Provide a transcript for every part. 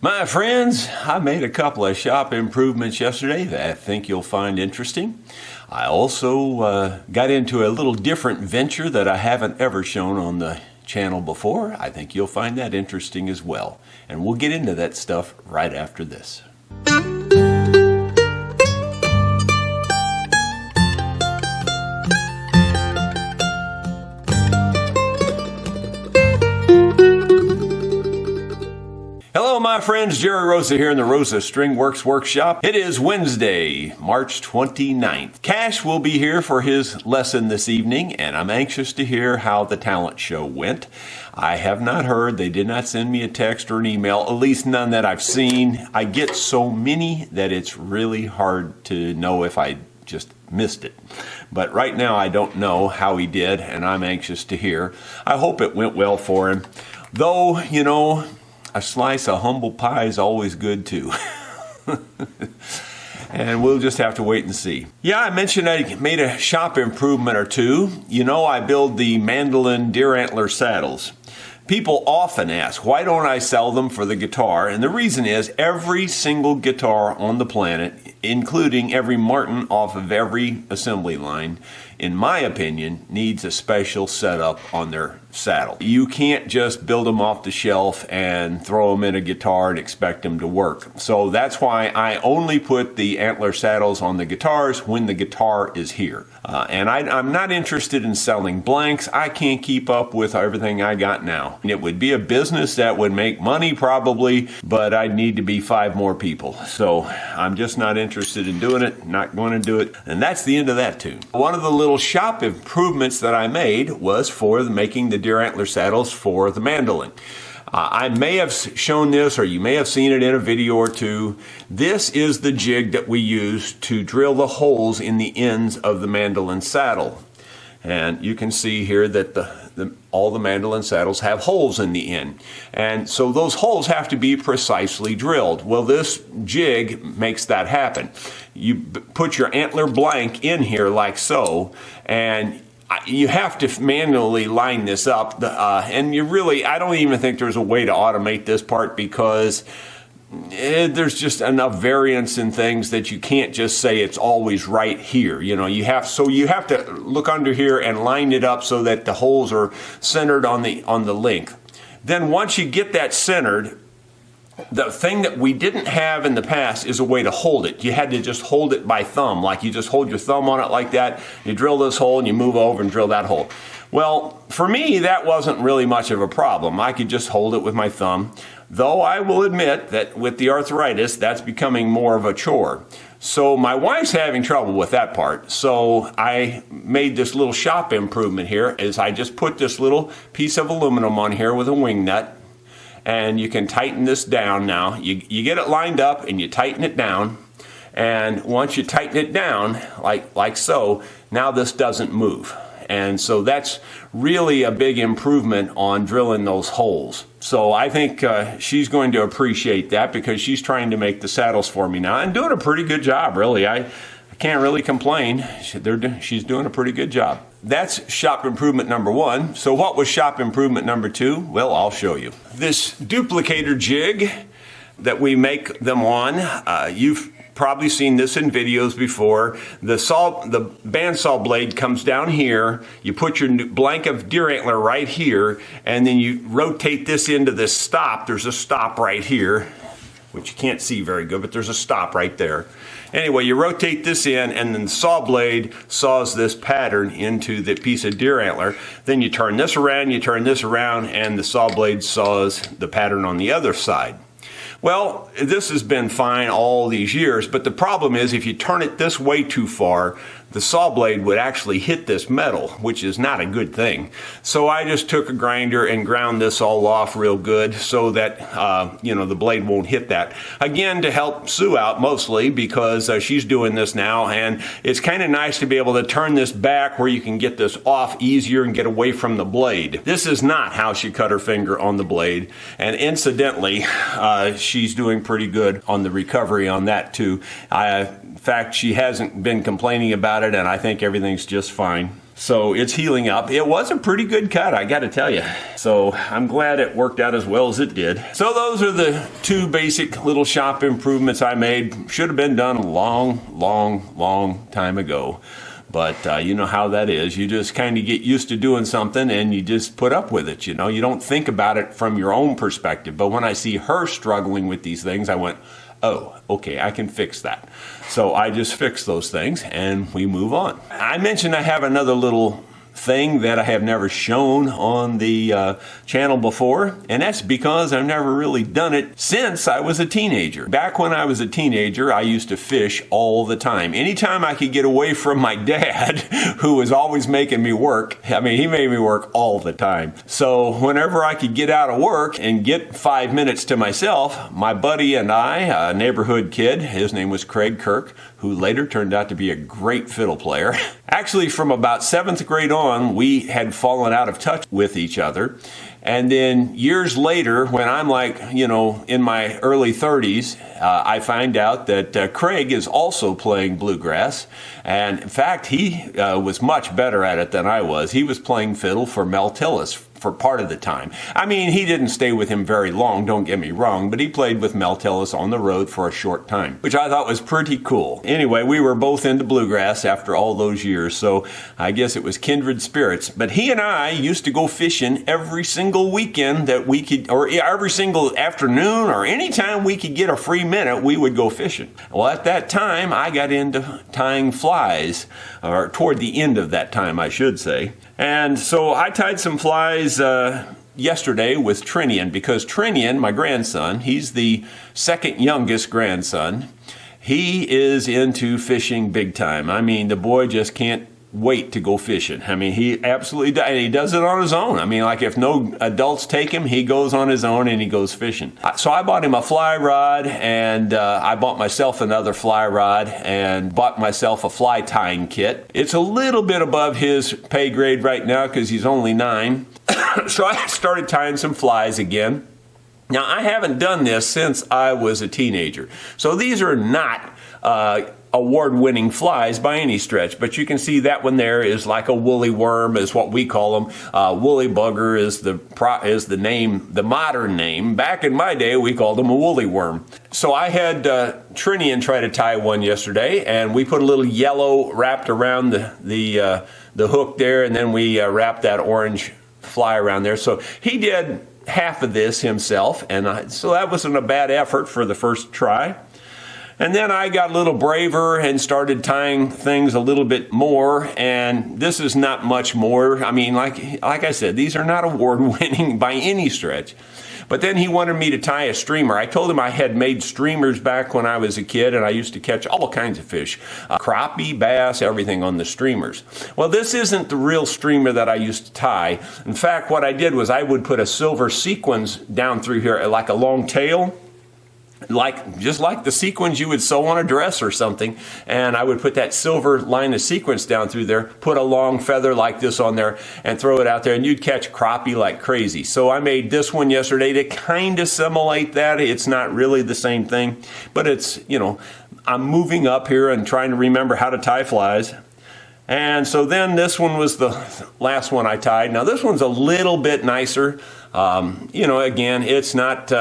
My friends, I made a couple of shop improvements yesterday that I think you'll find interesting. I also got into a little different venture that I haven't ever shown on the channel before. I think you'll find that interesting as well. And we'll get into that stuff right after this. Hello my friends, Jerry Rosa here in the Rosa String Works Workshop. It is Wednesday, March 29th. Cash will be here for his lesson this evening, and I'm anxious to hear how the talent show went. I have not heard. They did not send me a text or an email, at least none that I've seen. I get so many that it's really hard to know if I just missed it. But right now I don't know how he did, and I'm anxious to hear. I hope it went well for him. Though, you know, a slice of humble pie is always good too. And we'll just have to wait and see. Yeah, I mentioned I made a shop improvement or two. You know, I build the mandolin deer antler saddles. People often ask, why don't I sell them for the guitar? And the reason is every single guitar on the planet, including every Martin off of every assembly line, in my opinion, needs a special setup on their saddle. You can't just build them off the shelf and throw them in a guitar and expect them to work. So that's why I only put the antler saddles on the guitars when the guitar is here. And I'm not interested in selling blanks. I can't keep up with everything I got now. It would be a business that would make money probably, but I'd need to be 5 more people. So I'm just not interested in doing it, not going to do it. And that's the end of that tune. One of the little shop improvements that I made was for making the deer antler saddles for the mandolin. I may have shown this, or you may have seen it in a video or two. This is the jig that we use to drill the holes in the ends of the mandolin saddle. And you can see here that all the mandolin saddles have holes in the end. And so those holes have to be precisely drilled. Well, this jig makes that happen. You put your antler blank in here like so, and you have to manually line this up, and I don't even think there's a way to automate this part because there's just enough variance in things that you can't just say it's always right here. You know, you have to look under here and line it up so that the holes are centered on the length. Then once you get that centered, the thing that we didn't have in the past is a way to hold it. You had to just hold it by thumb, like you just hold your thumb on it like that. You drill this hole and you move over and drill that hole. Well, for me, that wasn't really much of a problem. I could just hold it with my thumb, though I will admit that with the arthritis, that's becoming more of a chore. So my wife's having trouble with that part. So I made this little shop improvement here, is I just put this little piece of aluminum on here with a wing nut. And you can tighten this down now. You get it lined up and you tighten it down. And once you tighten it down, like so, now this doesn't move. And so that's really a big improvement on drilling those holes. So I think she's going to appreciate that because she's trying to make the saddles for me now and doing a pretty good job, really. I can't really complain. She's doing a pretty good job. That's shop improvement number 1. So what was shop improvement number 2? Well, I'll show you. This duplicator jig that we make them on, you've probably seen this in videos before. The bandsaw blade comes down here. You put your blank of deer antler right here, and then you rotate this into this stop. There's a stop right here, which you can't see very good, but there's a stop right there. Anyway, you rotate this in, and then the saw blade saws this pattern into the piece of deer antler. Then you turn this around, and the saw blade saws the pattern on the other side. Well, this has been fine all these years, but the problem is if you turn it this way too far, the saw blade would actually hit this metal, which is not a good thing. So I just took a grinder and ground this all off real good so that, the blade won't hit that. Again, to help Sue out mostly because she's doing this now, and it's kind of nice to be able to turn this back where you can get this off easier and get away from the blade. This is not how she cut her finger on the blade, and incidentally, she's doing pretty good on the recovery on that too. In fact, she hasn't been complaining about it, and I think everything's just fine. So it's healing up. It was a pretty good cut, I got to tell you. So I'm glad it worked out as well as it did. So those are the two basic little shop improvements I made. Should have been done a long time ago. But you know how that is. You just kind of get used to doing something and you just put up with it. You know, you don't think about it from your own perspective. But when I see her struggling with these things, I went, oh, okay, I can fix that. So I just fix those things and we move on. I mentioned I have another little thing that I have never shown on the channel before, and that's because I've never really done it since I was a teenager. Back when I was a teenager, I used to fish all the time. Anytime I could get away from my dad, who was always making me work. I mean, he made me work all the time. So whenever I could get out of work and get 5 minutes to myself, my buddy and I, a neighborhood kid, his name was Kirk, who later turned out to be a great fiddle player. Actually, from about 7th grade on, we had fallen out of touch with each other. And then years later, when I'm like, you know, in my early 30s, I find out that Craig is also playing bluegrass. And in fact, he was much better at it than I was. He was playing fiddle for Mel Tillis for part of the time. I mean, he didn't stay with him very long, don't get me wrong, but he played with Mel Tillis on the road for a short time, which I thought was pretty cool. Anyway, we were both into bluegrass after all those years, so I guess it was kindred spirits. But he and I used to go fishing every single weekend that we could, or every single afternoon, or anytime we could get a free minute, we would go fishing. Well, at that time, I got into tying flies, or toward the end of that time, I should say. And so I tied some flies yesterday with Trinian, because Trinian, my grandson, he's the second youngest grandson. He is into fishing big time. I mean, the boy just can't wait to go fishing. I mean, he absolutely does, and he does it on his own. I mean, like if no adults take him, he goes on his own and he goes fishing. So I bought him a fly rod, and I bought myself another fly rod, and bought myself a fly tying kit. It's a little bit above his pay grade right now because he's only 9. So I started tying some flies again. Now, I haven't done this since I was a teenager. So these are not award-winning flies by any stretch, but you can see that one there is like a woolly worm, is what we call them. Woolly bugger is the name, the modern name. Back in my day, we called them a woolly worm. So I had Trinian try to tie one yesterday, and we put a little yellow wrapped around the hook there, and then we wrapped that orange fly around there. So he did half of this himself, and so that wasn't a bad effort for the first try. And then I got a little braver and started tying things a little bit more, and this is not much more. I mean, like I said, these are not award-winning by any stretch. But then he wanted me to tie a streamer. I told him I had made streamers back when I was a kid, and I used to catch all kinds of fish. Crappie, bass, everything on the streamers. Well, this isn't the real streamer that I used to tie. In fact, what I did was I would put a silver sequins down through here, like a long tail, just like the sequins you would sew on a dress or something, and I would put that silver line of sequins down through there, put a long feather like this on there, and throw it out there, and you'd catch crappie like crazy. So I made this one yesterday to kind of simulate that. It's not really the same thing, but it's, you know, I'm moving up here and trying to remember how to tie flies. And so then this one was the last one I tied. Now this one's a little bit nicer. You know, again, it's not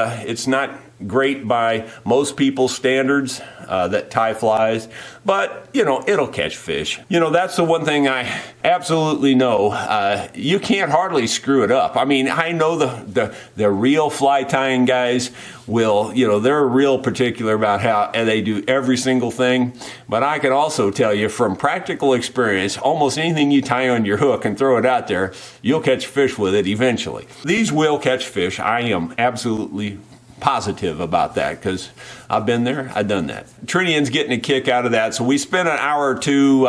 great by most people's standards that tie flies, but you know, it'll catch fish. You know, that's the one thing I absolutely know. You can't hardly screw it up. I mean, I know the real fly tying guys will, you know, they're real particular about how they do every single thing, but I can also tell you from practical experience, almost anything you tie on your hook and throw it out there, you'll catch fish with it eventually. These will catch fish. I am absolutely positive about that because I've been there, I've done that. Trinian's getting a kick out of that. So we spent an hour or two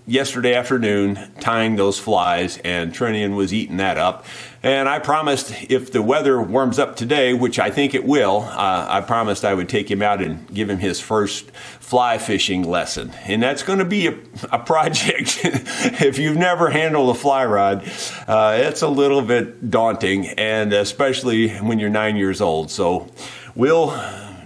yesterday afternoon tying those flies, and Trinian was eating that up. And I promised if the weather warms up today, which I think it will, I promised I would take him out and give him his first fly fishing lesson. And that's going to be a project. If you've never handled a fly rod, it's a little bit daunting, and especially when you're 9 years old. So we'll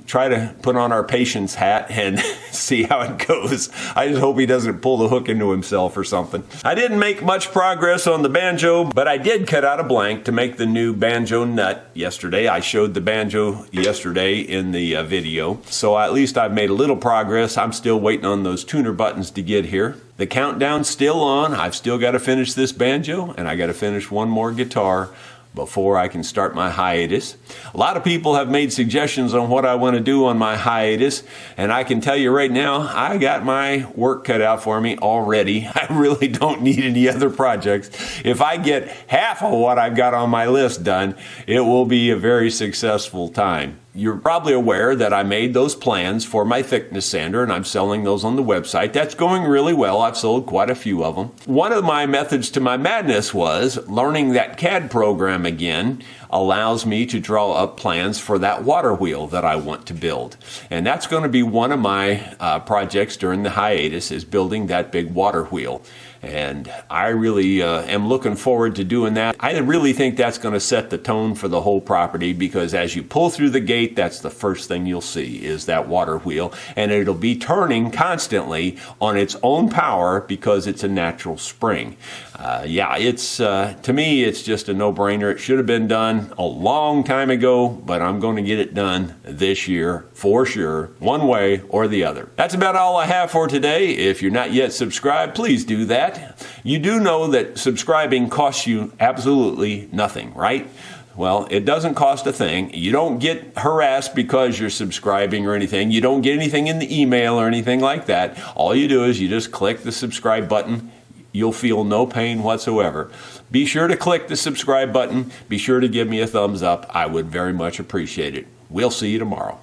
try to put on our patience hat and see how it goes. I just hope he doesn't pull the hook into himself or something. I didn't make much progress on the banjo, but I did cut out a blank to make the new banjo nut yesterday. I showed the banjo yesterday in the video, so at least I've made a little progress. I'm still waiting on those tuner buttons to get here. The countdown's still on. I've still got to finish this banjo, and I got to finish one more guitar before I can start my hiatus. A lot of people have made suggestions on what I want to do on my hiatus, and I can tell you right now, I got my work cut out for me already. I really don't need any other projects. If I get half of what I've got on my list done, it will be a very successful time. You're probably aware that I made those plans for my thickness sander, and I'm selling those on the website. That's going really well. I've sold quite a few of them. One of my methods to my madness was learning that CAD program again allows me to draw up plans for that water wheel that I want to build. And that's going to be one of my projects during the hiatus, is building that big water wheel. And I really am looking forward to doing that. I really think that's going to set the tone for the whole property, because as you pull through the gate, that's the first thing you'll see is that water wheel. And it'll be turning constantly on its own power because it's a natural spring. It's to me, it's just a no-brainer. It should have been done a long time ago, but I'm going to get it done this year for sure, one way or the other. That's about all I have for today. If you're not yet subscribed, please do that. You do know that subscribing costs you absolutely nothing, right? Well, it doesn't cost a thing. You don't get harassed because you're subscribing or anything. You don't get anything in the email or anything like that. All you do is you just click the subscribe button. You'll feel no pain whatsoever. Be sure to click the subscribe button. Be sure to give me a thumbs up. I would very much appreciate it. We'll see you tomorrow.